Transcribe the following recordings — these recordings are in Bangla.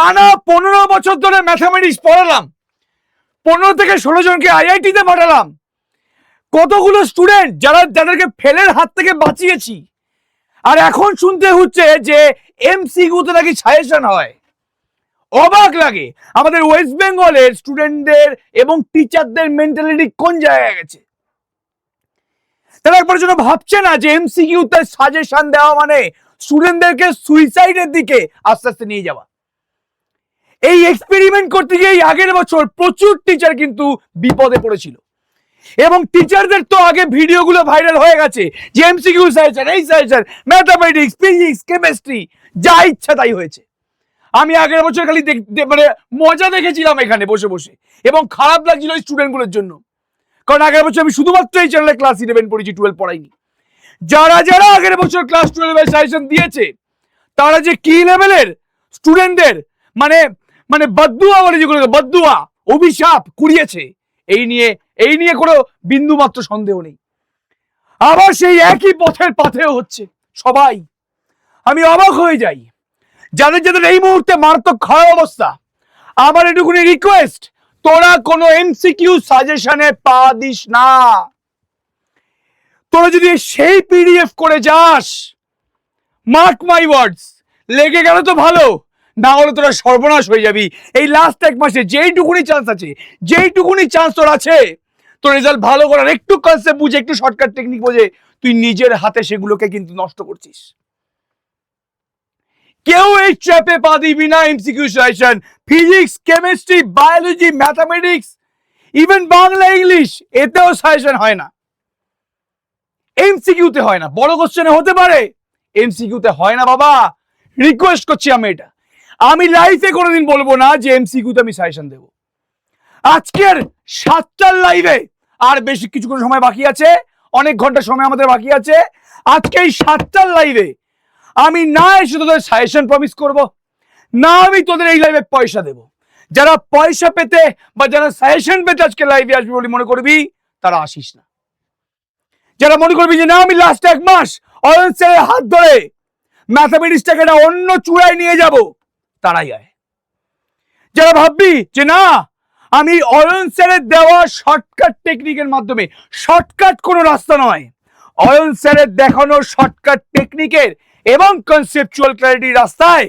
টানা 15 বছর ধরে ম্যাথামেটিক্স পড়ালাম, 15 থেকে 16 জনকে আইআইটিতে পাঠালাম, কতগুলো স্টুডেন্ট যাদেরকে ফেলের হাত থেকে বাঁচিয়েছি, আর এখন শুনতে হচ্ছে যে এমসিকিউতে নাকি সাজেশন হয়। অবাক লাগে আমাদের ওয়েস্ট বেঙ্গলের স্টুডেন্টদের এবং টিচারদের মেন্টালিটি কোন জায়গায় গেছে। তারা একবার জন্য ভাবছে না যে এমসিকিউতে সাজেশন দেওয়া মানে স্টুডেন্টদেরকে সুইসাইডের দিকে আস্তে আস্তে নিয়ে যাওয়া। এই এক্সপেরিমেন্ট করতে গিয়ে আগের বছর প্রচুর টিচার কিন্তু বিপদে পড়েছিল, এবং টিচারদের তো আগে ভিডিওগুলো ভাইরাল হয়ে গেছে যে এমসিকিউ সাজেশন, এই সাজেশন, ম্যাথামেটিক্স, ফিজিক্স, কেমিস্ট্রি, যা ইচ্ছা তাই হয়েছে। আমি আগের বছর খালি মানে মজা দেখেছিলাম এখানে বসে বসে, এবং খারাপ লাগছিল স্টুডেন্টগুলোর জন্য, কারণ আগের বছর আমি শুধুমাত্র এই চ্যানেলে ক্লাস 11 পড়েছি, 12 পড়াইনি। যারা যারা আগের বছর ক্লাস 12 এর সাজেশন দিয়েছে তারা যে কি লেভেলের স্টুডেন্টদের মানে মানে বদদুয়া বলে, যেগুলো বদদুয়া, অভিশাপ কুড়িয়েছে, এই নিয়ে কোনো বিন্দু মাত্র সন্দেহ নেই। আবার সেই একই পথের পাথেও হচ্ছে সবাই। আমি অবাক হয়ে যাই। যাদের যাদের এই মুহূর্তে মারাত্মক খারাপ অবস্থা, আমার এটুকুনি রিকোয়েস্ট, তোরা কোনো এমসিকিউ সাজেশনে পা দিস না। তোরা যদি সেই পিডিএফ করে যাস, মার্ক মাই ওয়ার্ডস, লেগে গেল তো ভালো, না হলে তোরা সর্বনাশ হয়ে যাবি। এই লাস্ট এক মাসে যেইটুকুনি চান্স আছে, যেইটুকুনি চান্স তোর আছে তোর রেজাল্ট ভালো করার, একটু কনসেপ্ট বুঝে, একটু শর্টকাট টেকনিক বুঝে, তুই নিজের হাতে সেগুলোকে কিন্তু নষ্ট করছিস। কেউ এই ট্র্যাপে পা দিবি না। MCQ suggestion, physics, chemistry, biology, mathematics, even Bangla, English, এতেও সাজেশন হয় না, এমসিকিউতে হয় না। বড় কোশ্চেনে হতে পারে, এমসিকিউতে হয় না বাবা। রিকোয়েস্ট করছি আমি এটা। আমি লাইফে কোনোদিন বলবো না যে এমসিকিউতে আমি সাজেশন দেব। আজকের 7টার লাইভে, আর বেশি কিছুক্ষণ সময় বাকি আছে, অনেক ঘন্টা সময় আমাদের বাকি আছে। আজকে এই 7টার লাইভে আমি না এসে তোদের সাজেশন প্রমিস করব, না আমি তোদের এই লাইভে পয়সা দেব। যারা পয়সা পেতে বা যারা সাজেশন পেতে আজকে লাইভে আসবি বলে মনে করবি, তারা আসিস না। যারা মনে করবি যে না আমি লাস্ট এক মাস অয়ন স্যারের হাত ধরে ম্যাথামেটিক্সটাকে না অন্য চূড়ায় নিয়ে যাব, তারাই আয়। যারা ভাববি যে না আমি অয়ন স্যারের দেওয়া শর্টকাট টেকনিকের মাধ্যমে, শর্টকাট কোনো রাস্তা নয়, অয়ন স্যারের দেখানো শর্টকাট টেকনিকের এবং কনসেপচুয়াল ক্ল্যারিটির রাস্তায়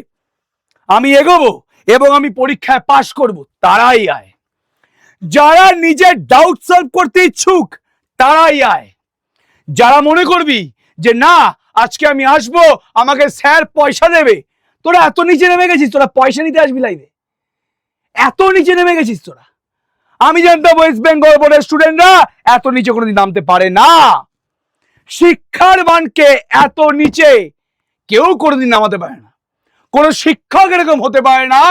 আমি এগোবো এবং আমি পরীক্ষায় পাশ করব, তারাই আয়। যারা নিজের ডাউট সলভ করতে ইচ্ছুক, তারাই আয়। যারা মনে করবি যে না আজকে আমি আসবো, আমাকে স্যার পয়সা দেবে, তোরা এত নিচে নেমে গেছিস, তোরা পয়সা নিতে আসবি লাইভে? এত নিচে নেমে গেছিস তোরা। আমি জানতাম ওয়েস্ট বেঙ্গল বোর্ডের স্টুডেন্টরা এত নিচে কোনোদিন নামতে পারে না। শিক্ষার মানকে এত নিচে কেউ কোনোদিন নামাতে পারে না। কোন শিক্ষক এরকম হতে পারে না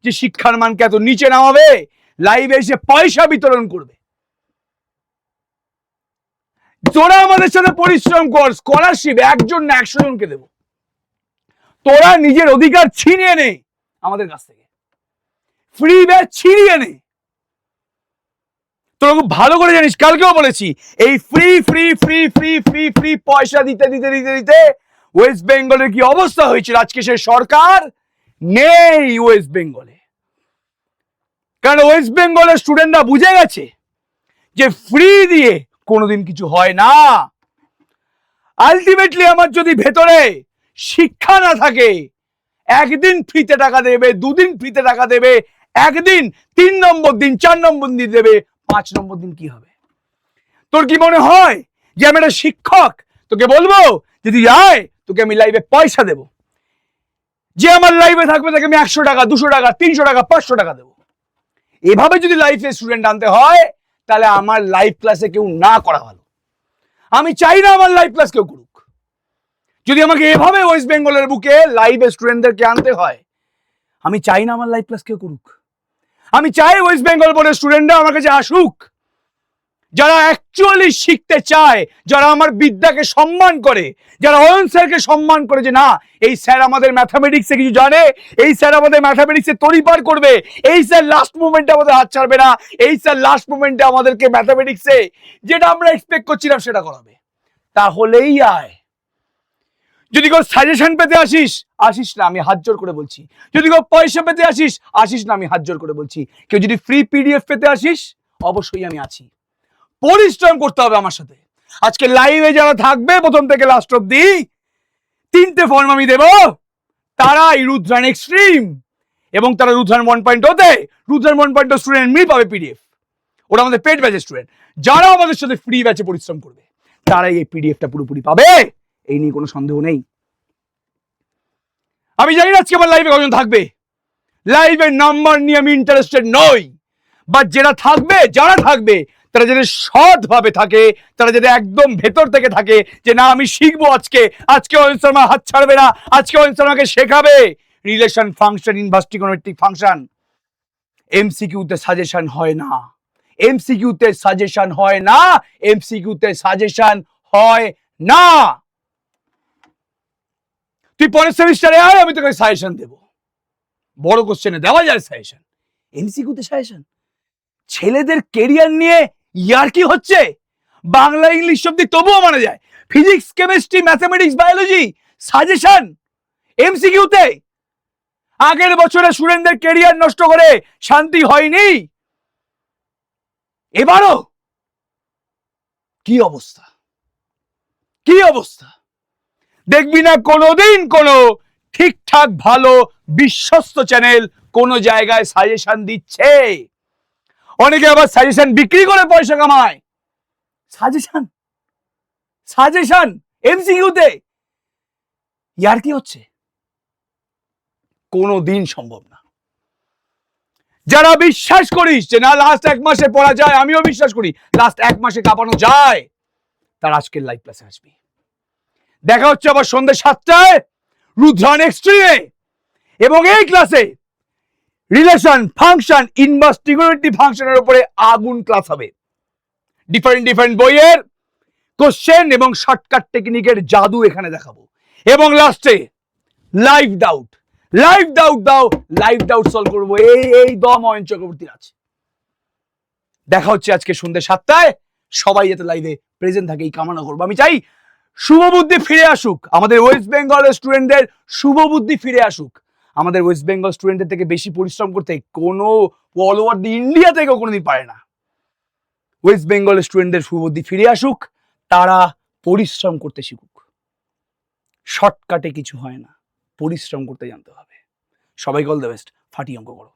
যে শিক্ষার মানকে এত নিচে নামাবে, লাইভে এসে পয়সা বিতরণ করবে। তোরা আমাদের সাথে পরিশ্রম কর, স্কলারশিপ একজন না 100 জনকে দেব। তোরা নিজের অধিকার ছিনিয়ে নে আমাদের কাছ থেকে, ফ্রি ব্যাচ ছিনিয়ে নে। তোরা খুব ভালো করে জানিস, কালকেও বলেছি, এই free free free free free free পয়সা দিতে দিতে দিতে দিতে ওয়েস্ট বেঙ্গলের কি অবস্থা হয়েছিল। আজকে সে সরকার নেই ওয়েস্ট বেঙ্গলে, কারণ ওয়েস্ট বেঙ্গলের স্টুডেন্টরা বুঝে গেছে যে ফ্রি দিয়ে কোনোদিন কিছু হয় না। আলটিমেটলি আমার যদি ভেতরে শিক্ষা না থাকে, একদিন ফ্রিতে টাকা দেবে, দুদিন ফ্রিতে টাকা দেবে, একদিন 3 নম্বর দিন 4 নম্বর দিন দেবে, 5 নম্বর দিন কি হবে? তোর কি মনে হয় যে আমি একটা শিক্ষক তোকে বলবো যদি আয় তোকে আমি লাইভে পয়সা দেব? যে আমার লাইভে থাকবে তাকে আমি 100 টাকা, 200 টাকা, 300 টাকা, 500 টাকা দেবো? এভাবে যদি লাইফে স্টুডেন্ট আনতে হয়, তাহলে আমার লাইভ ক্লাসে কেউ না করা ভালো। আমি চাই না আমার লাইভ ক্লাস কেউ করুক। যদি আমাকে এভাবে ওয়েস্ট বেঙ্গলের বুকে লাইভে স্টুডেন্টদেরকে আনতে হয়, আমি চাই না আমার লাইভ ক্লাস কেউ করুক। আমি চাই ওয়েস্ট বেঙ্গল বোর্ডের স্টুডেন্টরা আমার কাছে আসুক, যারা অ্যাকচুয়ালি শিখতে চায়, যারা আমার বিদ্যাকে সম্মান করে, যারা অয়ন স্যারকে সম্মান করে, যে না এই স্যার আমাদের ম্যাথামেটিক্সে কিছু জানে, এই স্যার আমাদের ম্যাথামেটিক্সে তড়িপার করবে, এই স্যার লাস্ট মোমেন্টে আমাদের হাত ছাড়বে না, এই স্যার লাস্ট মোমেন্টে আমাদেরকে ম্যাথামেটিক্সে যেটা আমরা এক্সপেক্ট করছিলাম সেটা করাবে, তাহলেই আয়। যদি কেউ সাজেশন পেতে আসিস না, আমি হাত জোর করে বলছি। যদি কেউ পয়সা পেতে আসিস না, আমি হাত জোর করে বলছি। কেউ যদি ফ্রি পিডিএফ পেতে অবশ্যই আমি আছি। পরিশ্রম করতে হবে আমার সাথে। আজকে লাইভে যারা থাকবে প্রথম থেকে লাস্ট অব্দি, 3টে ফর্ম আমি দেব। তারাই রুদ্রান এক্সট্রিম এবং তারা রুদ্রান 1.0 রুদ্রান 1.0 স্টুডেন্ট মিল পাবে পিডিএফ। ওরা আমাদের পেড ব্যাচের স্টুডেন্ট। যারা আমাদের সাথে ফ্রি ব্যাচে পরিশ্রম করবে তারাই এই পিডিএফটা পুরোপুরি পাবে, এই নিয়ে কোনো সন্দেহ নেই। আমি জানি না আজকে আমার লাইভে কজন থাকবে, লাইভের নাম্বার নিয়ে আমি ইন্টারেস্টেড নই, বাট যারা থাকবে তারা যাতে সৎভাবে থাকে, তারা যাতে একদম ভেতর থেকে থাকে যে না আমি শিখবো। আজকে অয়ন শর্মা হাত ছাড়বে না, আজকে অয়ন শর্মাকে শেখাবে রিলেশন ফাংশন, ইনভাস্টিগেটিভ ফাংশন। এমসিকিউতে সাজেশন হয় না, এমসিকিউতে সাজেশন হয় না, এমসিকিউতে সাজেশন হয় না। তুই পরের সেমিস্টারে আয়, আমি তোকে সাজেশন দেবো। বড় কোশ্চেনে দেওয়া যায় সাজেশন, এমসিকিউতে সাজেশন? ছেলেদের কেরিয়ার নিয়ে ইয়ার্কি হচ্ছে। বাংলা ইংলিশ শব্দ তবুও মানা যায়, physics chemistry mathematics biology suggestion এমসিকিউতে। আগের বছরে স্টুডেন্টদের কেরিয়ার নষ্ট করে শান্তি হয়নি, এবারও কি অবস্থা, কি অবস্থা। দেখবি না কোনোদিন কোনো ঠিকঠাক ভালো বিশ্বস্ত চ্যানেল কোন জায়গায় সাজেশন দিচ্ছে। অনেকে আবার সাজেশন বিক্রি করে পয়সা কামায়। সাজেশন সাজেশন এমসিকিউতে ইয়ার কি হচ্ছে? কোনোদিন সম্ভব না। যারা বিশ্বাস করিস যে না লাস্ট 1 মাসে পড়া যায়, আমিও বিশ্বাস করি লাস্ট 1 মাসে কাঁপানো যায়, তার আজকের লাইভ ক্লাসে আসবি। দেখা হচ্ছে আবার সন্ধ্যে 7টায় রুদ্রান এক্সট্রিমে, এবং এই ক্লাসে রিলেশন ফাংশন ইনভাস্টিগেটিভ ফাংশনের উপরে আগুন ক্লাস হবে। ডিফারেন্ট বইয়ের কোশ্চেন এবং শর্টকাট টেকনিকের জাদু এখানে দেখাবো। এবং লাস্টে লাইভ ডাউট সলভ করবো। এই দম অয়ন চক্রবর্তীর আছে। দেখা হচ্ছে আজকে সন্ধ্যে 7টায়। সবাই যাতে লাইভে প্রেজেন্ট থাকে এই কামনা করবো। আমি চাই শুভবুদ্ধি ফিরে আসুক, আমাদের ওয়েস্ট বেঙ্গলের স্টুডেন্টদের শুভবুদ্ধি ফিরে আসুক। আমাদের ওয়েস্ট বেঙ্গল স্টুডেন্টদের থেকে বেশি পরিশ্রম করতে কোনো অল ওভার দি ইন্ডিয়া থেকেও কোনোদিন পারে না। ওয়েস্ট বেঙ্গলের স্টুডেন্টদের শুভবুদ্ধি ফিরে আসুক, তারা পরিশ্রম করতে শিখুক। শর্টকাটে কিছু হয় না, পরিশ্রম করতে জানতে হবে। সবাইকে অল দ্য বেস্ট, ফাটিয়ে অঙ্ক করো।